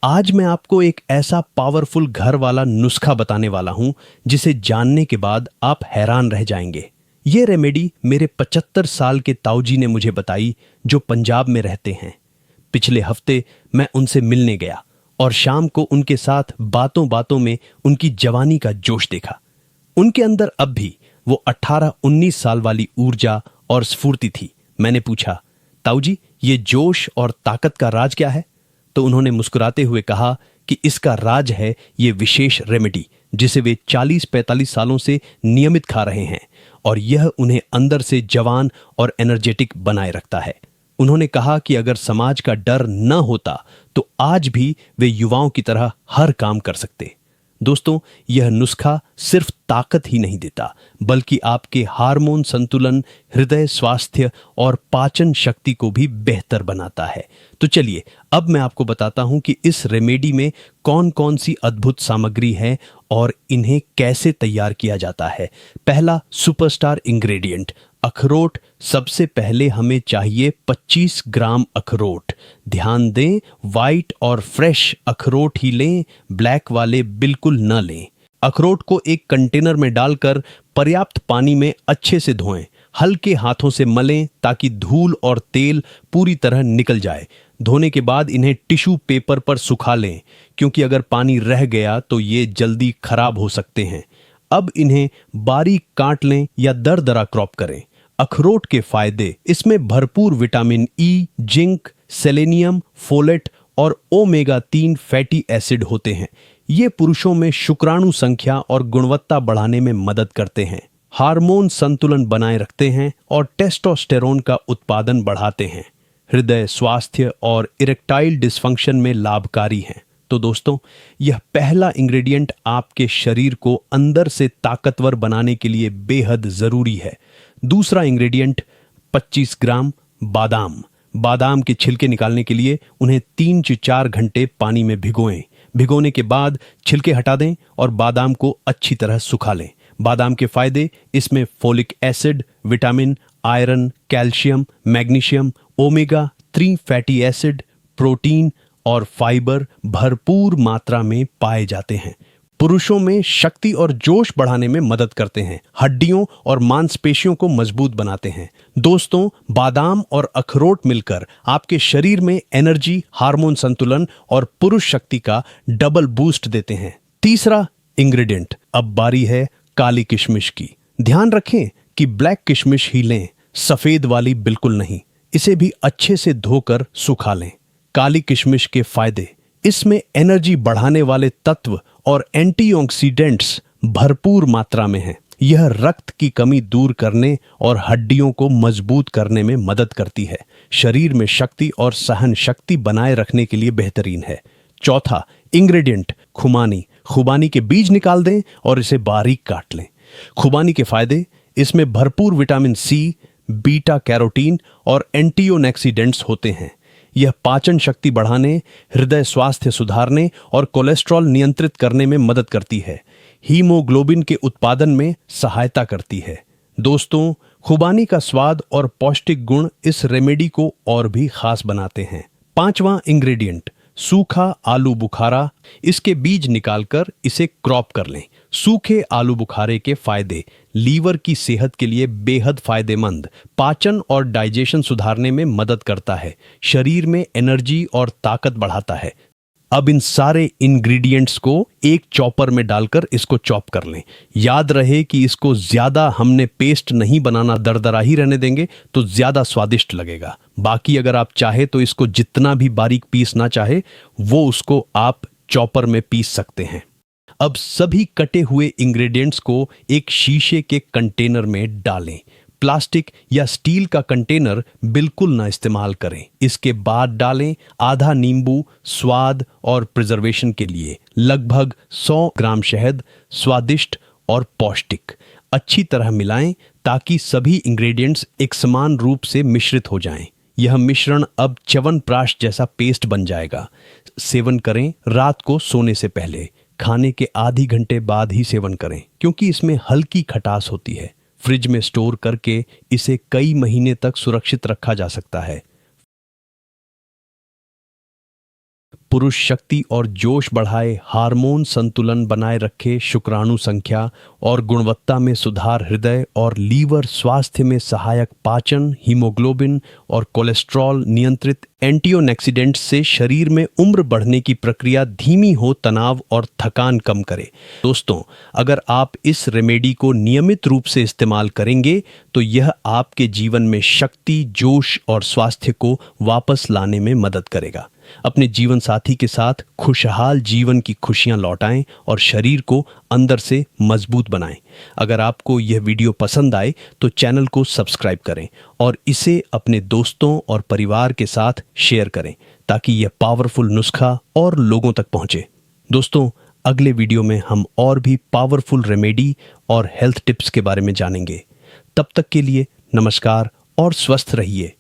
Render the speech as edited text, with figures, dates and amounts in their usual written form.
आज मैं आपको एक ऐसा पावरफुल घर वाला नुस्खा बताने वाला हूं जिसे जानने के बाद आप हैरान रह जाएंगे। ये रेमेडी मेरे 75 साल के ताऊजी ने मुझे बताई, जो पंजाब में रहते हैं। पिछले हफ्ते मैं उनसे मिलने गया और शाम को उनके साथ बातों बातों में उनकी जवानी का जोश देखा। उनके अंदर अब भी वो 18-19 साल वाली ऊर्जा और स्फूर्ति थी। मैंने पूछा, ताऊजी, ये जोश और ताकत का राज क्या है? तो उन्होंने मुस्कुराते हुए कहा कि इसका राज है ये विशेष रेमेडी जिसे वे 40-45 सालों से नियमित खा रहे हैं, और यह उन्हें अंदर से जवान और एनर्जेटिक बनाए रखता है। उन्होंने कहा कि अगर समाज का डर न होता तो आज भी वे युवाओं की तरह हर काम कर सकते। दोस्तों, यह नुस्खा सिर्फ ताकत ही नहीं देता, बल्कि आपके हार्मोन संतुलन, हृदय स्वास्थ्य और पाचन शक्ति को भी बेहतर बनाता है। तो चलिए अब मैं आपको बताता हूं कि इस रेमेडी में कौन कौन सी अद्भुत सामग्री है और इन्हें कैसे तैयार किया जाता है। पहला सुपरस्टार इंग्रेडिएंट, अखरोट। सबसे पहले हमें चाहिए 25 ग्राम अखरोट। ध्यान दें, वाइट और फ्रेश अखरोट ही लें, ब्लैक वाले बिल्कुल न लें। अखरोट को एक कंटेनर में डालकर पर्याप्त पानी में अच्छे से धोएं। हल्के हाथों से मलें ताकि धूल और तेल पूरी तरह निकल जाए। धोने के बाद इन्हें टिश्यू पेपर पर सुखा लें, क्योंकि अगर पानी रह गया तो ये जल्दी खराब हो सकते हैं। अब इन्हें बारीक काट लें या दरदरा क्रॉप करें। अखरोट के फायदे, इसमें भरपूर vitamin E, zinc, selenium, folate और ओमेगा 3 फैटी एसिड होते हैं। ये पुरुषों में शुक्राणु संख्या और गुणवत्ता बढ़ाने में मदद करते हैं, हार्मोन संतुलन बनाए रखते हैं और टेस्टोस्टेरोन का उत्पादन बढ़ाते हैं। हृदय स्वास्थ्य और इरेक्टाइल डिस्फंक्शन में लाभकारी हैं। तो दोस्तों, यह पहला इंग्रेडिएंट आपके शरीर को अंदर से ताकतवर बनाने के लिए बेहद जरूरी है। दूसरा इंग्रेडिएंट, 25 ग्राम बादाम। बादाम के छिलके निकालने के लिए उन्हें 3 से 4 घंटे पानी में भिगोएं। भिगोने के बाद छिलके हटा दें और बादाम को अच्छी तरह सुखा लें। बादाम के फायदे, इसमें folic acid, vitamin, iron, calcium, magnesium, omega 3 fatty acid, protein और फाइबर भरपूर मात्रा में पाए जाते हैं। पुरुषों में शक्ति और जोश बढ़ाने में मदद करते हैं, हड्डियों और मांसपेशियों को मजबूत बनाते हैं। दोस्तों, बादाम और अखरोट मिलकर आपके शरीर में एनर्जी, हार्मोन संतुलन और पुरुष शक्ति का डबल बूस्ट देते हैं। तीसरा इंग्रेडिएंट, अब बारी है काली किशमिश की। ध्यान रखें कि ब्लैक किशमिश ही लें, सफेद वाली बिल्कुल नहीं। इसे भी अच्छे से धोकर सुखा लें। काली किशमिश के फायदे, इसमें एनर्जी बढ़ाने वाले तत्व और एंटीऑक्सीडेंट्स भरपूर मात्रा में हैं। यह रक्त की कमी दूर करने और हड्डियों को मजबूत करने में मदद करती है। शरीर में शक्ति और सहन शक्ति बनाए रखने के लिए बेहतरीन है। चौथा इंग्रेडिएंट, खुबानी। खुबानी के बीज निकाल दें और इसे बारीक काट लें। खुबानी के फायदे, इसमें भरपूर विटामिन सी, बीटा कैरोटीन और एंटीऑक्सीडेंट्स होते हैं। यह पाचन शक्ति बढ़ाने, हृदय स्वास्थ्य सुधारने और कोलेस्ट्रॉल नियंत्रित करने में मदद करती है। हीमोग्लोबिन के उत्पादन में सहायता करती है। दोस्तों, खुबानी का स्वाद और पौष्टिक गुण इस रेमेडी को और भी खास बनाते हैं। पांचवा इंग्रेडिएंट, सूखा आलू बुखारा। इसके बीज निकालकर इसे क्रॉप कर लें। सूखे आलू बुखारे के फायदे, लीवर की सेहत के लिए बेहद फायदेमंद, पाचन और डाइजेशन सुधारने में मदद करता है, शरीर में एनर्जी और ताकत बढ़ाता है। अब इन सारे इंग्रेडिएंट्स को एक चॉपर में डालकर इसको चॉप कर लें। याद रहे कि इसको ज्यादा हमने पेस्ट नहीं बनाना, दरदरा ही रहने देंगे तो ज्यादा स्वादिष्ट लगेगा। बाकी अगर आप चाहे तो इसको जितना भी बारीक पीसना चाहे वो उसको आप चॉपर में पीस सकते हैं। अब सभी कटे हुए इंग्रेडिएंट्स को एक शीशे के कंटेनर में डालें। प्लास्टिक या स्टील का कंटेनर बिल्कुल ना इस्तेमाल करें। इसके बाद डालें आधा नींबू, स्वाद और प्रिजर्वेशन के लिए। लगभग 100 ग्राम शहद, स्वादिष्ट और पौष्टिक। अच्छी तरह मिलाएं ताकि सभी इंग्रेडिएंट्स एक समान रूप से मिश्रित हो जाएं। यह मिश्रण अब च्यवनप्राश जैसा पेस्ट बन जाएगा। सेवन करें रात को सोने से पहले। खाने के आधी घंटे बाद ही सेवन करें, क्योंकि इसमें हल्की खटास होती है। फ्रिज में स्टोर करके इसे कई महीने तक सुरक्षित रखा जा सकता है। पुरुष शक्ति और जोश बढ़ाए, हार्मोन संतुलन बनाए रखे, शुक्राणु संख्या और गुणवत्ता में सुधार, हृदय और लीवर स्वास्थ्य में सहायक, पाचन, हीमोग्लोबिन और कोलेस्ट्रॉल नियंत्रित, एंटीऑक्सीडेंट्स से शरीर में उम्र बढ़ने की प्रक्रिया धीमी हो, तनाव और थकान कम करे। दोस्तों, अगर आप इस रेमेडी को नियमित रूप से इस्तेमाल करेंगे तो यह आपके जीवन में शक्ति, जोश और स्वास्थ्य को वापस लाने में मदद करेगा। अपने जीवन साथी के साथ खुशहाल जीवन की खुशियां लौटाएं और शरीर को अंदर से मजबूत बनाएं। अगर आपको यह वीडियो पसंद आए तो चैनल को सब्सक्राइब करें और इसे अपने दोस्तों और परिवार के साथ शेयर करें ताकि यह पावरफुल नुस्खा और लोगों तक पहुंचे। दोस्तों, अगले वीडियो में हम और भी पावरफुल रेमेडी और हेल्थ टिप्स के बारे में जानेंगे। तब तक के लिए नमस्कार और स्वस्थ रहिए।